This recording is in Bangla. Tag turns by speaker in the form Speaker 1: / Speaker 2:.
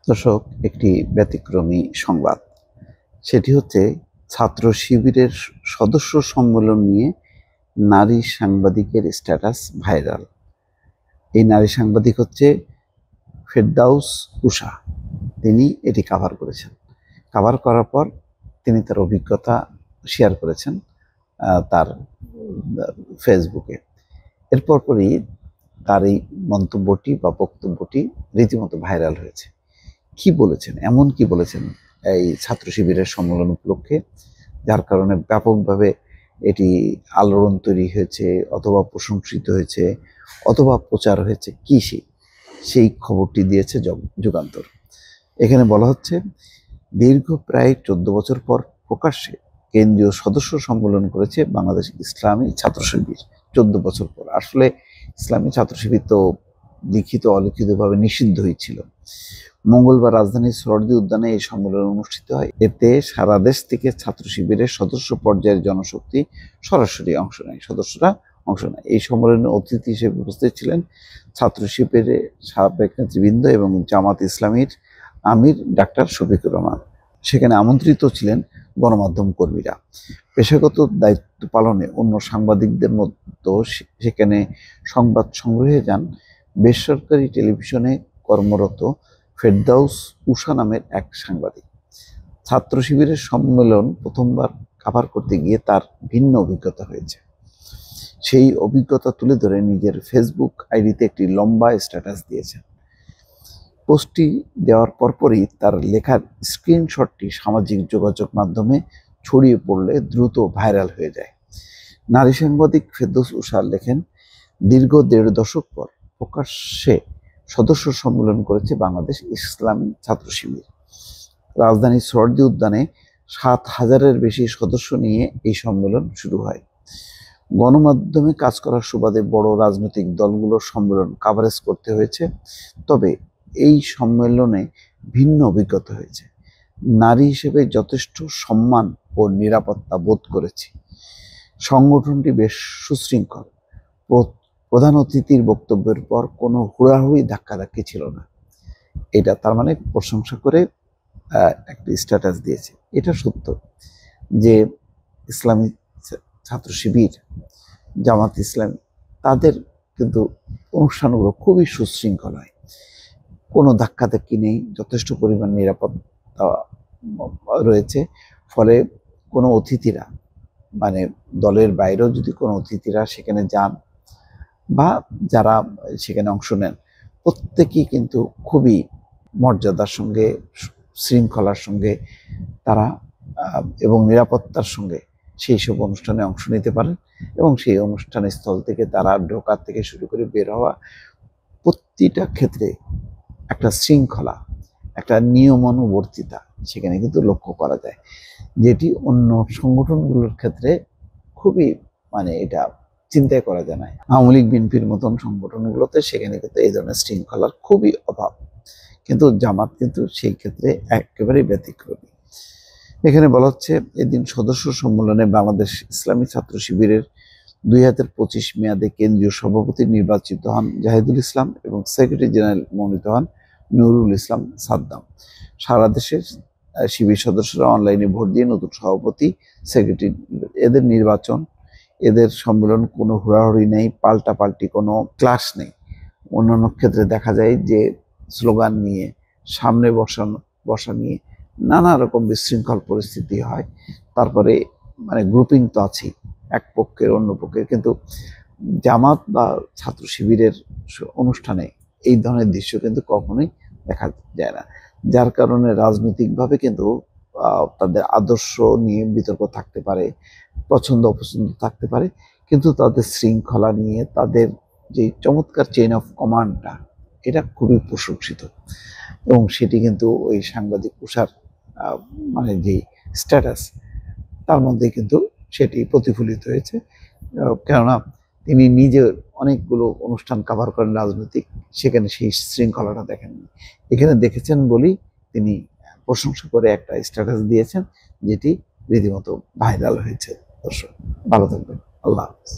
Speaker 1: দর্শক, একটি ব্যতিক্রমী সংবাদ। সেটি হচ্ছে ছাত্র শিবিরের সদস্য সম্মেলন নিয়ে নারী সাংবাদিকের স্ট্যাটাস ভাইরাল। এই নারী সাংবাদিক হচ্ছে ফেরদাউস উষা। তিনি এটি কাভার করেছেন। কাভার করার পর তিনি তার অভিজ্ঞতা শেয়ার করেছেন তার ফেসবুকে। এরপর পরই তার এই মন্তব্যটি বা বক্তব্যটি রীতিমতো ভাইরাল হয়েছে। কি বলেছেন, এমন কি বলেছেন এই ছাত্র শিবিরের সম্মেলন উপলক্ষে, যার কারণে ব্যাপকভাবে এটি আলোড়ন তৈরি হয়েছে, অথবা প্রশংসিত হয়েছে, অথবা প্রচার হয়েছে। কি সেই খবরটি দিয়েছে যুগান্তর। এখানে বলা হচ্ছে, দীর্ঘ প্রায় 14 বছর পর প্রকাশ্যে কেন্দ্রীয় সদস্য সম্মেলন করেছে বাংলাদেশ ইসলামী ছাত্র শিবির। 14 বছর পর। আসলে ইসলামী ছাত্র শিবির তো লিখিত অলিখিতভাবে নিষিদ্ধ হয়েছিল। মঙ্গলবার রাজধানীর সোহরাওয়ার্দী উদ্যানে এই সম্মেলন অনুষ্ঠিত হয়। এতে সারা দেশ থেকে ছাত্র শিবিরের সদস্য পর্যায়ের জনশক্তি সরাসরি অংশ নেয়। সদস্যরা অংশ নেয়। এই সম্মেলনে অতিথি হিসেবে উপস্থিত ছিলেন ছাত্র শিবিরের সাবেক নেতৃবৃন্দ এবং জামাত ইসলামীর আমির ডাক্তার শফিকুর রহমান। সেখানে আমন্ত্রিত ছিলেন গণমাধ্যম কর্মীরা। পেশাগত দায়িত্ব পালনে অন্য সাংবাদিকদের মতো সেখানে সংবাদ সংগ্রহে যান বেসরকারি টেলিভিশনে কর্মরত ফেরদাউস উষা নামের এক সাংবাদিক। ছাত্র শিবিরের সম্মেলন প্রথমবার কাভার করতে গিয়ে তার ভিন্ন অভিজ্ঞতা হয়েছে। সেই অভিজ্ঞতা তুলে ধরে নিজের ফেসবুক আইডিতে একটি লম্বা স্ট্যাটাস দিয়েছেন। পোস্টটি দেওয়ার পরপরই তার লেখার স্ক্রিনশটটি সামাজিক যোগাযোগ মাধ্যমে ছড়িয়ে পড়লে দ্রুত ভাইরাল হয়ে যায়। নারী সাংবাদিক ফেরদৌস উষা লেখেন, দীর্ঘ 1.5 দশক পর প্রকাশ্যে সদস্য সম্মেলন করেছে বাংলাদেশ ইসলামী ছাত্র শিবির। রাজধানীর সোহরাওয়ার্দী উদ্যানে 7,000-এর বেশি সদস্য নিয়ে এই সম্মেলন শুরু হয়। গণমাধ্যমে কাজ করার সুবাদে বড় রাজনৈতিক দলগুলোর সম্মেলন কাভারেজ করতে হয়েছে। তবে এই সম্মেলনে ভিন্ন অভিজ্ঞতা হয়েছে। নারী হিসেবে যথেষ্ট সম্মান ও নিরাপত্তা বোধ করেছি। সংগঠনটি বেশ সুশৃঙ্খল। প্রধান অতিথির বক্তব্যের পর কোনো হুড়াহুড়ি ধাক্কাধাক্কি ছিল না। এটা তার মানে প্রশংসা করে একটি স্ট্যাটাস দিয়েছে। এটা সত্য যে ইসলামী ছাত্র শিবির, জামাত ইসলামী, তাদের কিন্তু অনুষ্ঠানগুলো খুবই সুশৃঙ্খল হয়। কোনো ধাক্কাধাক্কি নেই, যথেষ্ট পরিমাণ নিরাপত্তা রয়েছে। ফলে কোনো অতিথিরা, মানে দলের বাইরেও যদি কোনো অতিথিরা সেখানে যান বা যারা সেখানে অংশ নেন, প্রত্যেকেই কিন্তু খুবই মর্যাদার সঙ্গে, শৃঙ্খলার সঙ্গে তারা এবং নিরাপত্তার সঙ্গে সেই সব অনুষ্ঠানে অংশ নিতে পারেন। এবং সেই অনুষ্ঠান স্থল থেকে তারা ঢোকার থেকে শুরু করে বের হওয়া, প্রতিটা ক্ষেত্রে একটা শৃঙ্খলা, একটা নিয়মানুবর্তিতা সেখানে কিন্তু লক্ষ্য করা যায়, যেটি অন্য সংগঠনগুলোর ক্ষেত্রে খুবই এটা চিন্তাই করা যায় না। আওয়ামী লীগ, বিএনপির মতন সংগঠনগুলোতে সেখানে কিন্তু এই ধরনের শৃঙ্খলার খুবই অভাব। কিন্তু জামাত কিন্তু সেই ক্ষেত্রে একেবারেই ব্যতিক্রমী। এখানে বলা হচ্ছে, এদিন সদস্য সম্মেলনে বাংলাদেশ ইসলামী ছাত্র শিবিরের 2025 মেয়াদে কেন্দ্রীয় সভাপতি নির্বাচিত হন জাহিদুল ইসলাম এবং সেক্রেটারি জেনারেল মনোনীত হন নুরুল ইসলাম সাদ্দাম। সারা দেশের শিবির সদস্যরা অনলাইনে ভোট দিয়ে নতুন সভাপতি, সেক্রেটারি, এদের নির্বাচন, এদের সম্মেলন কোনো হুড়াহুড়ি নেই, পাল্টাপাল্টি কোনো ক্লাস নেই। অন্যান্য ক্ষেত্রে দেখা যায় যে স্লোগান নিয়ে, সামনে বসা নিয়ে নানা রকম বিশৃঙ্খল পরিস্থিতি হয়। তারপরে গ্রুপিং তো আছেই, এক পক্ষের অন্য পক্ষের। কিন্তু জামাত বা ছাত্র শিবিরের অনুষ্ঠানে এই ধরনের দৃশ্য কিন্তু কখনোই দেখা যায় না। যার কারণে রাজনৈতিকভাবে কিন্তু তাদের আদর্শ নিয়ে বিতর্ক থাকতে পারে, পছন্দ অপছন্দ থাকতে পারে, কিন্তু তাদের শৃঙ্খলা নিয়ে তাদের যে চমৎকার চেইন অফ কমান্ডটা, এটা খুবই প্রশংসিত। এবং সেটি কিন্তু ওই সাংবাদিক উষার যে স্ট্যাটাস, তার মধ্যে কিন্তু সেটি প্রতিফলিত হয়েছে। কেননা তিনি নিজে অনেকগুলো অনুষ্ঠান কাভার করেন রাজনৈতিক, সেখানে সেই শৃঙ্খলাটা দেখেননি। এখানে দেখেছেন বলেই তিনি প্রশংসা করে একটা স্ট্যাটাস দিয়েছেন, যেটি রীতিমতো ভাইরাল হয়েছে। দর্শক, ভালো থাকবেন। আল্লাহ হাফেজ।